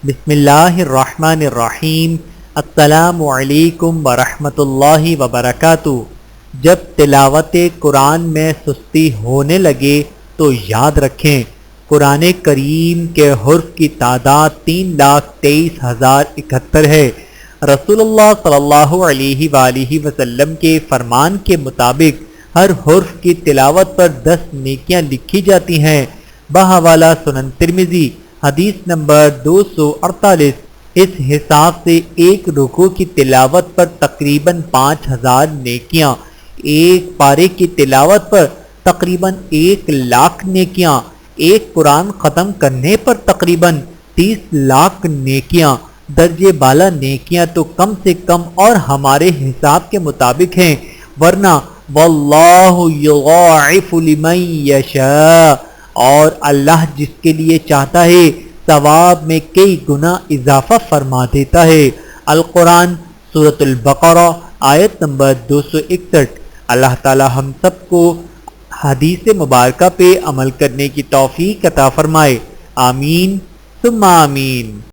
بسم اللہ الرحمن الرحیم۔ السلام علیکم ورحمۃ اللہ وبرکاتہ۔ جب تلاوت قرآن میں سستی ہونے لگے تو یاد رکھیں قرآن کریم کے حرف کی تعداد 3,23,071 ہے۔ رسول اللہ صلی اللہ علیہ وآلہ وسلم کے فرمان کے مطابق ہر حرف کی تلاوت پر 10 نیکیاں لکھی جاتی ہیں۔ بحوالہ سنن ترمذی حدیث نمبر 248۔ اس حساب سے ایک رکوع کی تلاوت پر تقریباً 5,000 نیکیاں، ایک پارے کی تلاوت پر تقریباً 1,00,000 نیکیاں، ایک قرآن ختم کرنے پر تقریباً 30 لاکھ نیکیاں۔ درجے بالا نیکیاں تو کم سے کم اور ہمارے حساب کے مطابق ہیں، ورنہ واللہ یضاعف لمن یشاء، اور اللہ جس کے لیے چاہتا ہے ثواب میں کئی گنا اضافہ فرما دیتا ہے۔ القرآن سورۃ البقرہ آیت نمبر 261۔ اللہ تعالی ہم سب کو حدیث مبارکہ پہ عمل کرنے کی توفیق عطا فرمائے، آمین ثم آمین۔